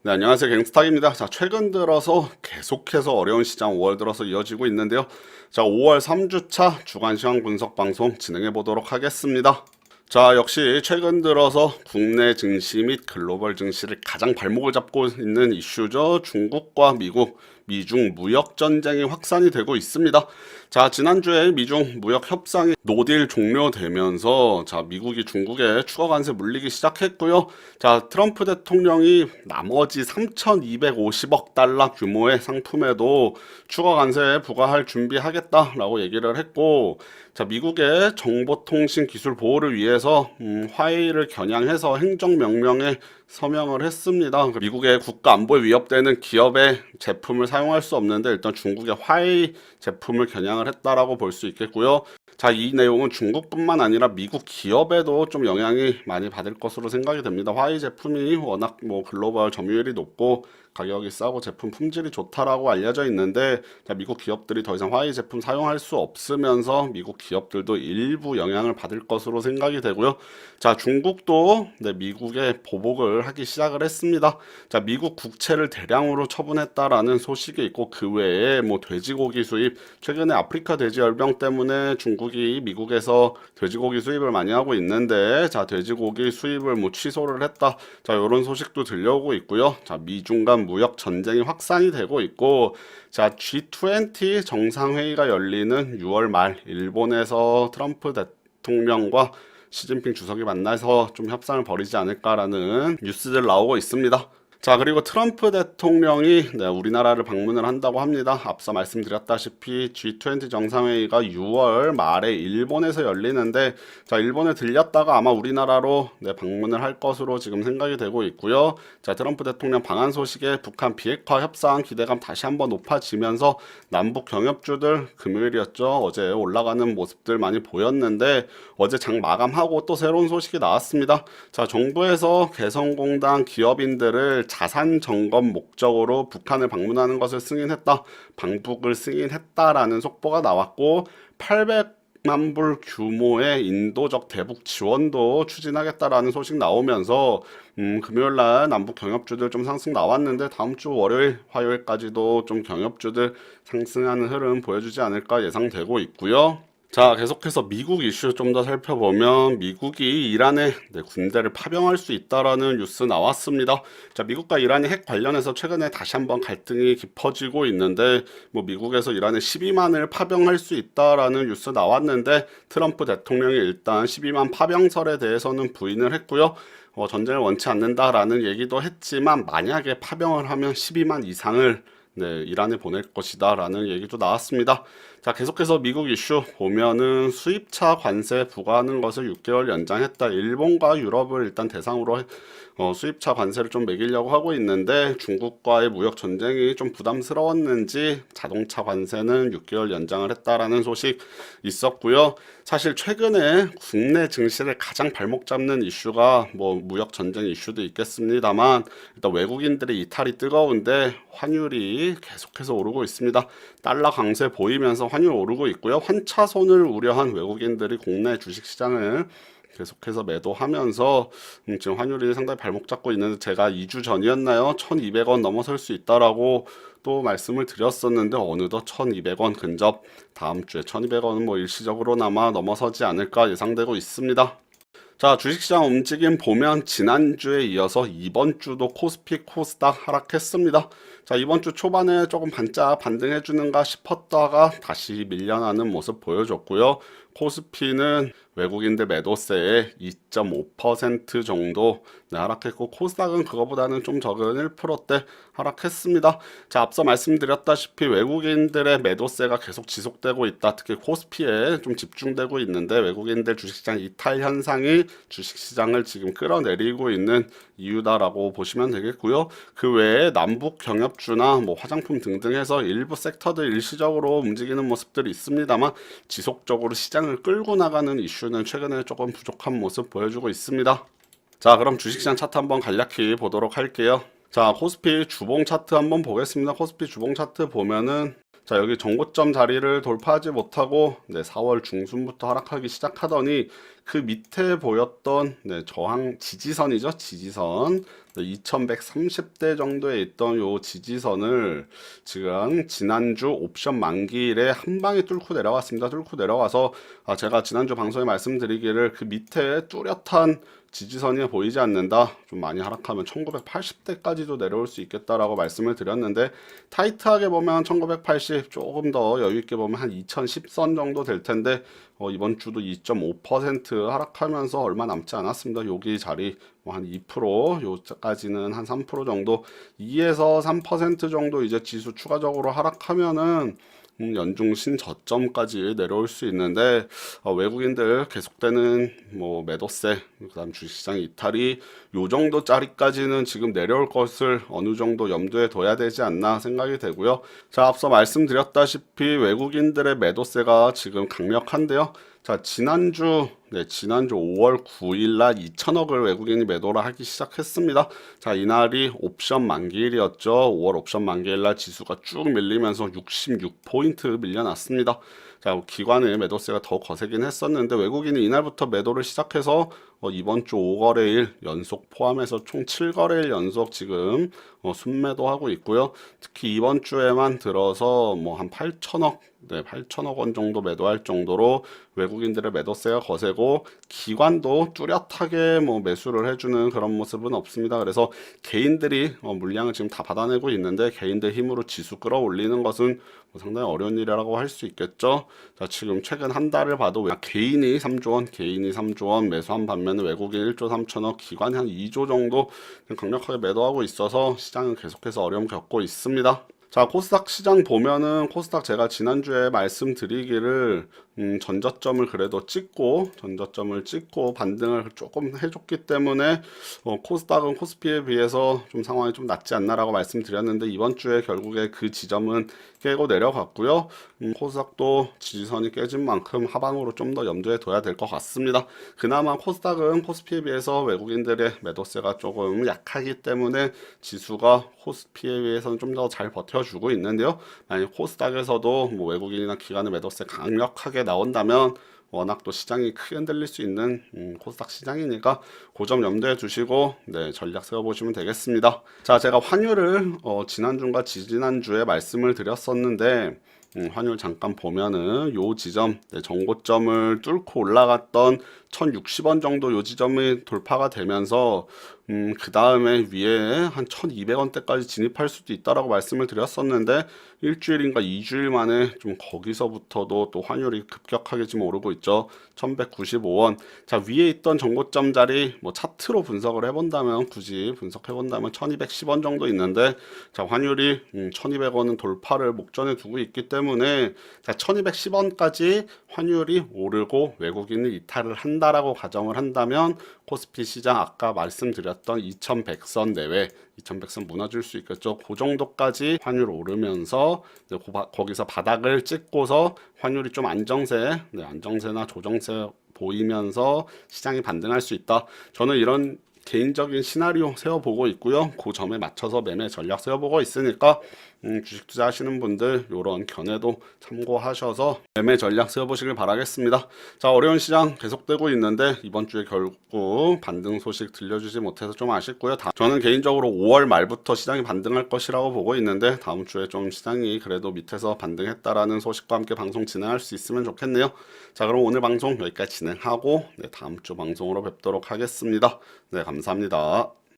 네, 안녕하세요. 갱스탁입니다. 자, 최근 들어서 계속해서 어려운 시장 5월 들어서 이어지고 있는데요. 자, 5월 3주차 주간 시황 분석 방송 진행해 보도록 하겠습니다. 자, 역시 최근 들어서 국내 증시 및 글로벌 증시를 가장 발목을 잡고 있는 이슈죠. 중국과 미국, 미중 무역 전쟁이 확산이 되고 있습니다. 자, 지난주에 미중 무역 협상이 노딜 종료되면서 자, 미국이 중국에 추가 관세 물리기 시작했고요. 자, 트럼프 대통령이 나머지 3,250억 달러 규모의 상품에도 추가 관세 부과할 준비하겠다라고 얘기를 했고, 자, 미국의 정보통신 기술 보호를 위해서 화웨이를 겨냥해서 행정명령에 서명을 했습니다. 미국의 국가 안보에 위협되는 기업의 제품을 사용할 수 없는데 일단 중국의 화웨이 제품을 겨냥을 했다라고 볼 수 있겠고요. 자, 이 내용은 중국뿐만 아니라 미국 기업에도 좀 영향이 많이 받을 것으로 생각이 됩니다. 화웨이 제품이 워낙 뭐 글로벌 점유율이 높고 가격이 싸고 제품 품질이 좋다라고 알려져 있는데, 자, 미국 기업들이 더 이상 화웨이 제품 사용할 수 없으면서 미국 기업들도 일부 영향을 받을 것으로 생각이 되고요. 자, 중국도 미국에 보복을 하기 시작을 했습니다. 자, 미국 국채를 대량으로 처분했다라는 소식이 있고, 그 외에 뭐 돼지고기 수입, 최근에 아프리카 돼지열병 때문에 중국이 미국에서 돼지고기 수입을 많이 하고 있는데, 자, 돼지고기 수입을 뭐 취소를 했다. 자, 이런 소식도 들려오고 있고요. 자, 미중 간 무역 전쟁이 확산이 되고 있고, 자, G20 정상회의가 열리는 6월 말 일본에서 트럼프 대통령과 시진핑 주석이 만나서 좀 협상을 벌이지 않을까라는 뉴스들 나오고 있습니다. 자, 그리고 트럼프 대통령이 우리나라를 방문을 한다고 합니다. 앞서 말씀드렸다시피 G20 정상회의가 6월 말에 일본에서 열리는데, 자, 일본에 들렸다가 아마 우리나라로 방문을 할 것으로 지금 생각이 되고 있고요. 자, 트럼프 대통령 방한 소식에 북한 비핵화 협상 기대감 다시 한번 높아지면서 남북 경협주들 금요일이었죠. 어제 올라가는 모습들 많이 보였는데 어제 장 마감하고 또 새로운 소식이 나왔습니다. 자, 정부에서 개성공단 기업인들을 자산 점검 목적으로 북한을 방문하는 것을 승인했다. 방북을 승인했다라는 속보가 나왔고, 800만 불 규모의 인도적 대북 지원도 추진하겠다라는 소식 나오면서 금요일날 남북 경협주들 좀 상승 나왔는데 다음 주 월요일, 화요일까지도 좀 경협주들 상승하는 흐름 보여주지 않을까 예상되고 있고요. 자, 계속해서 미국 이슈 좀 더 살펴보면 미국이 이란에 군대를 파병할 수 있다라는 뉴스 나왔습니다. 자, 미국과 이란이 핵 관련해서 최근에 다시 한번 갈등이 깊어지고 있는데, 뭐 미국에서 이란에 12만을 파병할 수 있다라는 뉴스 나왔는데 트럼프 대통령이 일단 12만 파병설에 대해서는 부인을 했고요. 전쟁을 원치 않는다라는 얘기도 했지만 만약에 파병을 하면 12만 이상을 이란에 보낼 것이다 라는 얘기도 나왔습니다. 자, 계속해서 미국 이슈 보면은 수입차 관세 부과하는 것을 6개월 연장했다. 일본과 유럽을 일단 대상으로 수입차 관세를 좀 매기려고 하고 있는데, 중국과의 무역 전쟁이 좀 부담스러웠는지 자동차 관세는 6개월 연장을 했다라는 소식 있었고요. 사실 최근에 국내 증시를 가장 발목 잡는 이슈가 뭐 무역 전쟁 이슈도 있겠습니다만, 일단 외국인들의 이탈이 뜨거운데 환율이 계속해서 오르고 있습니다. 달러 강세 보이면서 환율 오르고 있고요. 환차손을 우려한 외국인들이 국내 주식시장을 계속해서 매도하면서 지금 환율이 상당히 발목 잡고 있는데, 제가 2주 전이었나요? 1200원 넘어설 수 있다라고 또 말씀을 드렸었는데 어느덧 1200원 근접, 다음 주에 1200원은 뭐 일시적으로나마 넘어서지 않을까 예상되고 있습니다. 자, 주식시장 움직임 보면 지난주에 이어서 이번 주도 코스피, 코스닥 하락했습니다. 자, 이번 주 초반에 조금 반짝 반등해주는가 싶었다가 다시 밀려나는 모습 보여줬고요. 코스피는 외국인들 매도세에 2.5% 정도 하락했고, 코스닥은 그거보다는 좀 적은 1%대 하락했습니다. 자, 앞서 말씀드렸다시피 외국인들의 매도세가 계속 지속되고 있다. 특히 코스피에 좀 집중되고 있는데, 외국인들 주식시장 이탈 현상이 주식시장을 지금 끌어내리고 있는 이유다라고 보시면 되겠고요. 그 외에 남북 경협주나 뭐 화장품 등등 해서 일부 섹터들 일시적으로 움직이는 모습들이 있습니다만, 지속적으로 시장을 끌고 나가는 이슈는 최근에 조금 부족한 모습 보여주고 있습니다. 자, 그럼 주식시장 차트 한번 간략히 보도록 할게요. 자, 코스피 주봉 차트 한번 보겠습니다. 코스피 주봉 차트 보면은 자, 여기 정고점 자리를 돌파하지 못하고 4월 중순부터 하락하기 시작하더니 그 밑에 보였던 저항 지지선이죠. 지지선 2130대 정도에 있던 요 지지선을 지금 지난주 옵션 만기일에 한 방에 뚫고 내려왔습니다. 뚫고 내려와서 제가 지난주 방송에 말씀드리기를 그 밑에 뚜렷한 지지선이 보이지 않는다. 좀 많이 하락하면 1980대까지도 내려올 수 있겠다라고 말씀을 드렸는데 타이트하게 보면 1980 조금 더 여유 있게 보면 한 2010선 정도 될 텐데 이번 주도 2.5% 하락하면서 얼마 남지 않았습니다. 여기 자리 한 2% 요까지는 한 3% 정도 2에서 3% 정도 이제 지수 추가적으로 하락하면은 연중신 저점까지 내려올 수 있는데 외국인들 계속되는 뭐 매도세 그다음 주식시장 이탈이 요 정도 짜리까지는 지금 내려올 것을 어느 정도 염두에 둬야 되지 않나 생각이 되고요. 자, 앞서 말씀드렸다시피 외국인들의 매도세가 지금 강력한데요. 자, 지난주 5월 9일 날 2천억을 외국인이 매도를 하기 시작했습니다. 자, 이날이 옵션 만기일이었죠. 5월 옵션 만기일 날 지수가 쭉 밀리면서 66포인트 밀려났습니다. 자, 기관의 매도세가 더 거세긴 했었는데 외국인이 이날부터 매도를 시작해서 이번 주 5거래일 연속 포함해서 총 7거래일 연속 지금 순매도하고 있고요. 특히 이번 주에만 들어서 뭐 한 8천억 8천억 원 정도 매도할 정도로 외국인들의 매도세가 거세고 기관도 뚜렷하게 뭐 매수를 해주는 그런 모습은 없습니다. 그래서 개인들이 물량을 지금 다 받아내고 있는데 개인들 힘으로 지수 끌어올리는 것은 상당히 어려운 일이라고 할 수 있겠죠. 자, 지금 최근 한 달을 봐도 개인이 3조 원 매수한 반면에 외국인 1조 3천억, 기관이 한 2조 정도 강력하게 매도하고 있어서 시장은 계속해서 어려움 겪고 있습니다. 자, 코스닥 시장 보면은 코스닥 제가 지난주에 말씀드리기를 전저점을 그래도 찍고 반등을 조금 해줬기 때문에 코스닥은 코스피에 비해서 좀 상황이 좀 낫지 않나라고 말씀드렸는데 이번 주에 결국에 그 지점은 깨고 내려갔고요. 코스닥도 지지선이 깨진 만큼 하방으로 좀 더 염두에 둬야 될 것 같습니다. 그나마 코스닥은 코스피에 비해서 외국인들의 매도세가 조금 약하기 때문에 지수가 코스피에 비해서는 좀 더 잘 버텨주고 있는데요. 만약 코스닥에서도 뭐 외국인이나 기관의 매도세 강력하게 나온다면 워낙 또 시장이 크게 흔들릴 수 있는 코스닥 시장이니까 그 점 염두에 두시고 전략 세워보시면 되겠습니다. 자, 제가 환율을 지난주과 지지난주에 말씀을 드렸었는데 환율 잠깐 보면은 요 지점 정고점을 뚫고 올라갔던 1060원 정도 요 지점이 돌파가 되면서 그 다음에 위에 한 1200원대까지 진입할 수도 있다라고 말씀을 드렸었는데 일주일인가 2주일 만에 좀 거기서부터도 또 환율이 급격하게 지금 오르고 있죠. 1195원. 자, 위에 있던 정고점 자리 뭐 차트로 분석을 해본다면 굳이 분석해본다면 1210원 정도 있는데 자, 환율이 1200원은 돌파를 목전에 두고 있기 때문에 자, 1210원까지 환율이 오르고 외국인이 이탈을 한다라고 가정을 한다면 코스피 시장 아까 말씀드렸던 2100선 내외 2100선 무너질 수 있겠죠. 그 정도까지 환율 오르면서 거기서 바닥을 찍고서 환율이 좀 안정세나 조정세 보이면서 시장이 반등할 수 있다. 저는 이런 개인적인 시나리오 세워보고 있고요. 그 점에 맞춰서 매매 전략 세워보고 있으니까 주식 투자하시는 분들 이런 견해도 참고하셔서 매매 전략 세워보시길 바라겠습니다. 자, 어려운 시장 계속되고 있는데 이번 주에 결국 반등 소식 들려주지 못해서 좀 아쉽고요. 저는 개인적으로 5월 말부터 시장이 반등할 것이라고 보고 있는데 다음 주에 좀 시장이 그래도 밑에서 반등했다라는 소식과 함께 방송 진행할 수 있으면 좋겠네요. 자, 그럼 오늘 방송 여기까지 진행하고 다음 주 방송으로 뵙도록 하겠습니다. 네, 감사합니다.